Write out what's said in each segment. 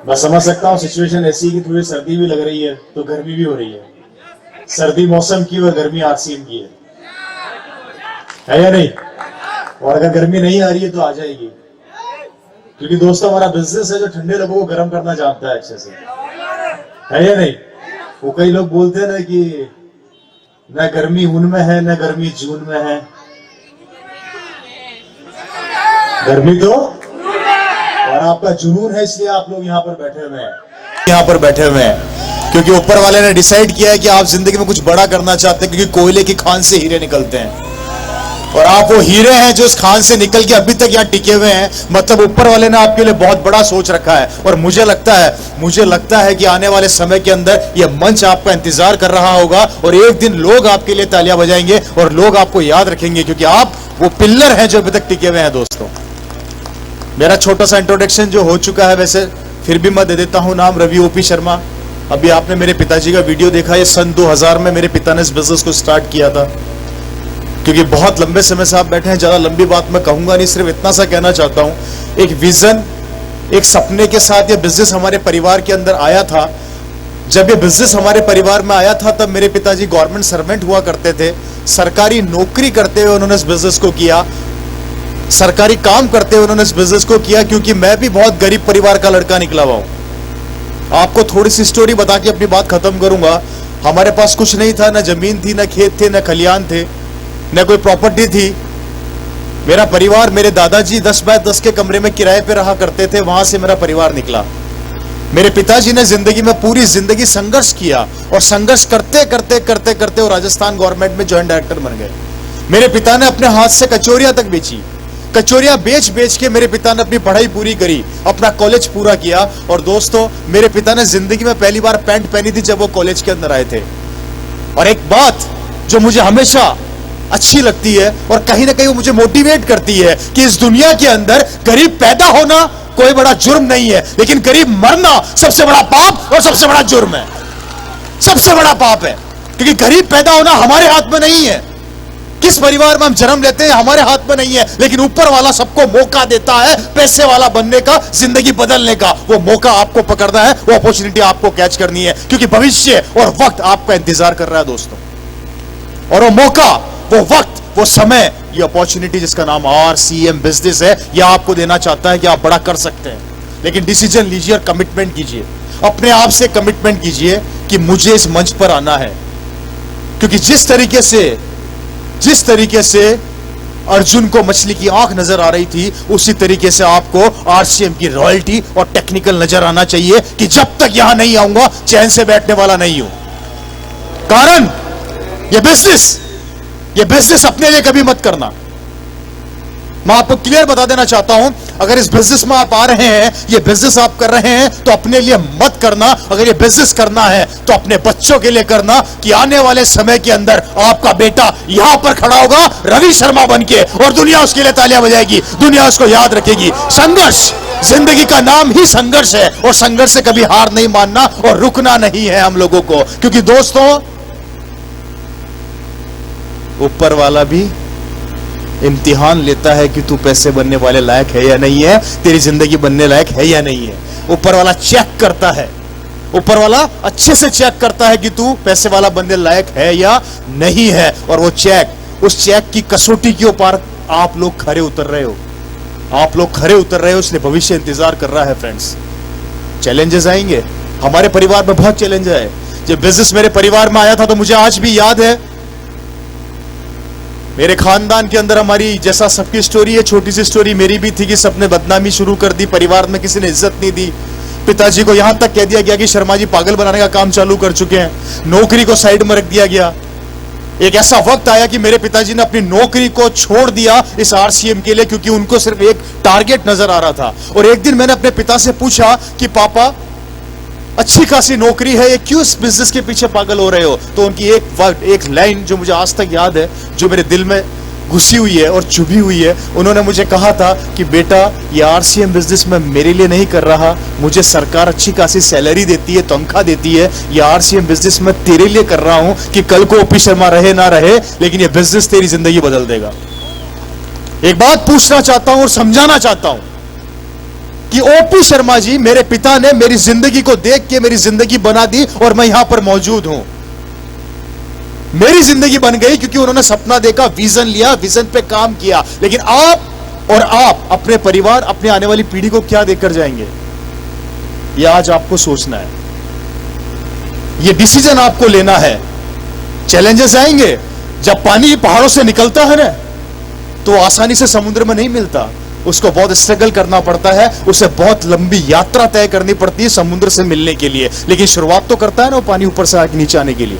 मैं समझ सकता हूँ सिचुएशन ऐसी कि थोड़ी सर्दी भी लग रही है तो गर्मी भी हो रही है। सर्दी मौसम की और गर्मी आरसीएम की है या नहीं? और अगर गर्मी नहीं आ रही है तो आ जाएगी, क्योंकि दोस्तों हमारा बिजनेस है जो ठंडे लोगों को गर्म करना जानता है अच्छे से, है या नहीं? वो कई लोग बोलते हैं ना कि न गर्मी उनमें है न गर्मी जून में है, गर्मी तो और आपका जुनून है, इसलिए आप लोग यहाँ पर बैठे हुए हैं क्योंकि ऊपर वाले ने डिसाइड किया है कि आप जिंदगी में कुछ बड़ा करना चाहते हैं, क्योंकि कोयले की खान से हीरे निकलते हैं और आप वो हीरे हैं जो इस खान से निकल के अभी तक यहाँ टिके हुए हैं। मतलब ऊपर वाले ने आपके लिए बहुत बड़ा सोच रखा है और मुझे लगता है कि आने वाले समय के अंदर यह मंच आपका इंतजार कर रहा होगा और एक दिन लोग आपके लिए तालियां बजाएंगे और लोग आपको याद रखेंगे, क्योंकि आप वो पिल्लर हैं जो अभी तक टिके हुए हैं। दोस्तों मेरा छोटा सा इंट्रोडक्शन जो हो चुका है, वैसे फिर भी मैं दे देता हूं नाम रवि ओपी शर्मा। अभी आपने मेरे पिताजी का वीडियो देखा, ये सन 2000 में मेरे पिता ने इस बिजनेस को स्टार्ट किया था। क्योंकि बहुत लंबे समय से आप बैठे हैं, ज्यादा लंबी बात मैं कहूंगा नहीं, सिर्फ इतना सा कहना चाहता हूं, एक विजन, एक सपने के साथ ये बिजनेस हमारे परिवार के अंदर आया था। जब ये बिजनेस हमारे परिवार में आया था तब मेरे पिताजी गवर्नमेंट सर्वेंट हुआ करते थे, सरकारी नौकरी करते हुए उन्होंने इस बिजनेस को किया, सरकारी काम करते हुए उन्होंने इस बिजनेस को किया। क्योंकि मैं भी बहुत गरीब परिवार का लड़का निकला हुआ हूं। आपको थोड़ी सी स्टोरी बता के अपनी बात खत्म करूंगा। हमारे पास कुछ नहीं था, ना जमीन थी, ना खेत थे, ना खलियान थे, न कोई प्रॉपर्टी थी। मेरा परिवार, मेरे दादाजी 10 बाय 10 के कमरे में किराए पे रहा करते थे, वहां से मेरा परिवार निकला। मेरे पिताजी ने जिंदगी में पूरी जिंदगी संघर्ष किया और संघर्ष करते करते करते करते वो राजस्थान गवर्नमेंट में जॉइंट डायरेक्टर बन गए। मेरे पिता ने अपने हाथ से कचौरियां तक बेची, कचौरियां बेच बेच के मेरे पिता ने अपनी पढ़ाई पूरी करी, अपना कॉलेज पूरा किया। और दोस्तों मेरे पिता ने जिंदगी में पहली बार पैंट पहनी थी जब वो कॉलेज के अंदर आए थे। और एक बात जो मुझे हमेशा अच्छी लगती है और कहीं ना कहीं वो मुझे मोटिवेट करती है कि इस दुनिया के अंदर गरीब पैदा होना कोई बड़ा जुर्म नहीं है, लेकिन गरीब मरना सबसे बड़ा पाप और सबसे बड़ा जुर्म है, सबसे बड़ा पाप है। क्योंकि गरीब पैदा होना हमारे हाथ में नहीं है, किस परिवार में हम जन्म लेते हैं हमारे हाथ में नहीं है, लेकिन ऊपर वाला सबको मौका देता है पैसे वाला बनने का, जिंदगी बदलने का। वो मौका आपको पकड़ना है, वो अपॉर्चुनिटी आपको कैच करनी है, क्योंकि भविष्य और वक्त आपका इंतजार कर रहा है दोस्तों। और वो मौका, वो वक्त, वो समय, ये अपॉर्चुनिटी जिसका नाम आरसीएम बिजनेस है, यह आपको देना चाहता है कि आप बड़ा कर सकते हैं। लेकिन डिसीजन लीजिए और कमिटमेंट कीजिए, अपने आप से कमिटमेंट कीजिए कि मुझे इस मंच पर आना है। क्योंकि जिस तरीके से अर्जुन को मछली की आंख नजर आ रही थी, उसी तरीके से आपको आरसीएम की रॉयल्टी और टेक्निकल नजर आना चाहिए कि जब तक यहां नहीं आऊंगा चैन से बैठने वाला नहीं हूं। कारण ये बिजनेस अपने लिए कभी मत करना। मैं आपको क्लियर बता देना चाहता हूं, अगर इस बिजनेस में आप आ रहे हैं, ये बिजनेस आप कर रहे हैं, तो अपने लिए मत करना। अगर ये बिजनेस करना है तो अपने बच्चों के लिए करना, कि आने वाले समय के अंदर आपका बेटा यहां पर खड़ा होगा रवि शर्मा बनके और दुनिया उसके लिए तालियां बजाएगी, दुनिया उसको याद रखेगी। संघर्ष, जिंदगी का नाम ही संघर्ष है और संघर्ष से कभी हार नहीं मानना और रुकना नहीं है हम लोगों को। क्योंकि दोस्तों ऊपर वाला भी इम्तिहान लेता है कि तू पैसे बनने वाले लायक है या नहीं है, तेरी जिंदगी बनने लायक है या नहीं है। ऊपर वाला चेक करता है, ऊपर वाला अच्छे से चेक करता है कि तू पैसे वाला बनने लायक है या नहीं है। और वो चेक, उस चेक की कसौटी के ऊपर आप लोग खरे उतर रहे हो, इसलिए भविष्य इंतजार कर रहा है। फ्रेंड्स, चैलेंजेस आएंगे, हमारे परिवार में बहुत चैलेंज है। जब बिजनेस मेरे परिवार में आया था तो मुझे आज भी याद है, मेरे खानदान के अंदर हमारी जैसा सबकी स्टोरी है, छोटी सी स्टोरी मेरी भी थी कि सबने बदनामी शुरू कर दी, परिवार में किसी ने इज्जत नहीं दी। पिताजी को यहां तक कह दिया गया कि शर्मा जी पागल बनाने का काम चालू कर चुके हैं, नौकरी को साइड में रख दिया गया। एक ऐसा वक्त आया कि मेरे पिताजी ने अपनी नौकरी को छोड़ दिया इस आरसीएम के लिए, क्योंकि उनको सिर्फ एक टारगेट नजर आ रहा था। और एक दिन मैंने अपने पिता से पूछा कि पापा, अच्छी खासी नौकरी है, ये क्यों इस बिजनेस के पीछे पागल हो रहे हो? तो उनकी एक लाइन जो मुझे आज तक याद है, जो मेरे दिल में घुसी हुई है और चुभी हुई है। उन्होंने मुझे कहा था कि बेटा, ये आरसीएम बिजनेस मैं मेरे लिए नहीं कर रहा, मुझे सरकार अच्छी खासी सैलरी देती है, तनख्वाह देती है, ये आरसीएम बिजनेस मैं तेरे लिए कर रहा हूं कि कल को ओपी शर्मा रहे ना रहे, लेकिन ये बिजनेस तेरी जिंदगी बदल देगा। एक बात पूछना चाहता हूं और समझाना चाहता हूं कि ओपी शर्मा जी, मेरे पिता ने मेरी जिंदगी को देख के मेरी जिंदगी बना दी और मैं यहां पर मौजूद हूं। मेरी जिंदगी बन गई क्योंकि उन्होंने सपना देखा, विजन लिया, विजन पे काम किया। लेकिन आप अपने परिवार, अपने आने वाली पीढ़ी को क्या देकर जाएंगे, यह आज आपको सोचना है। यह डिसीजन आपको लेना है। चैलेंजेस आएंगे। जब पानी पहाड़ों से निकलता है ना, तो आसानी से समुद्र में नहीं मिलता, उसको बहुत स्ट्रगल करना पड़ता है, उसे बहुत लंबी यात्रा तय करनी पड़ती है समुद्र से मिलने के लिए। लेकिन शुरुआत तो करता है ना वो पानी ऊपर से आके नीचे आने के लिए।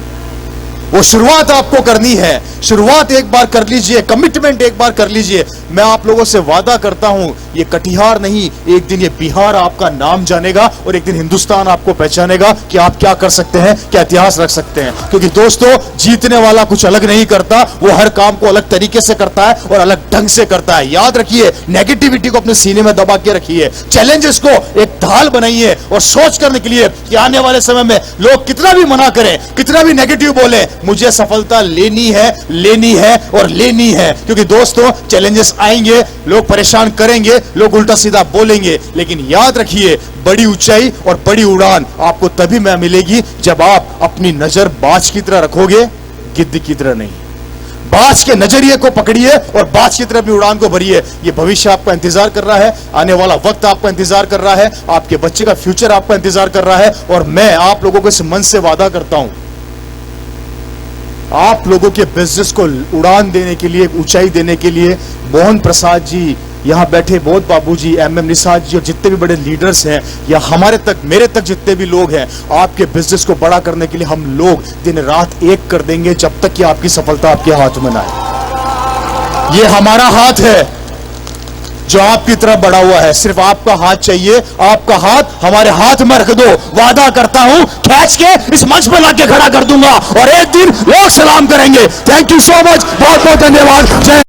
वो शुरुआत आपको करनी है। शुरुआत एक बार कर लीजिए, कमिटमेंट एक बार कर लीजिए। मैं आप लोगों से वादा करता हूं, ये कटिहार नहीं, एक दिन ये बिहार आपका नाम जानेगा और एक दिन हिंदुस्तान आपको पहचानेगा कि आप क्या कर सकते हैं, क्या इतिहास रख सकते हैं। क्योंकि दोस्तों, जीतने वाला कुछ अलग नहीं करता, वो हर काम को अलग तरीके से करता है और अलग ढंग से करता है। याद रखिए, नेगेटिविटी को अपने सीने में दबा के रखिए, चैलेंजेस को एक ढाल बनाइए और सोच कर निकलिए कि आने वाले समय में लोग कितना भी मना करें, कितना भी नेगेटिव बोले, मुझे सफलता लेनी है, लेनी है और लेनी है। क्योंकि दोस्तों, चैलेंजेस आएंगे, लोग परेशान करेंगे, लोग उल्टा सीधा बोलेंगे, लेकिन याद रखिए, बड़ी ऊंचाई और बड़ी उड़ान आपको तभी में मिलेगी जब आप अपनी नजर बाज की तरह रखोगे, गिद्ध की तरह नहीं। बाज के नजरिए को पकड़िए और बाज की तरह अपनी उड़ान को भरिए। ये भविष्य आपका इंतजार कर रहा है, आने वाला वक्त आपका इंतजार कर रहा है, आपके बच्चे का फ्यूचर आपका इंतजार कर रहा है। और मैं आप लोगों को इस मन से वादा करता हूं, आप लोगों के बिजनेस को उड़ान देने के लिए, ऊंचाई देने के लिए, मोहन प्रसाद जी, यहां बैठे बोध बाबू जी, MM निषाद जी और जितने भी बड़े लीडर्स हैं, या हमारे तक, मेरे तक जितने भी लोग हैं, आपके बिजनेस को बड़ा करने के लिए हम लोग दिन रात एक कर देंगे, जब तक कि आपकी सफलता आपके हाथ में ना आए। ये हमारा हाथ है जो आपकी तरफ बढ़ा हुआ है। सिर्फ आपका हाथ चाहिए, आपका हाथ हमारे हाथ में रख दो। वादा करता हूं, खींच के इस मंच पर लाके खड़ा कर दूंगा और एक दिन लोग सलाम करेंगे। थैंक यू सो मच, बहुत बहुत धन्यवाद। जय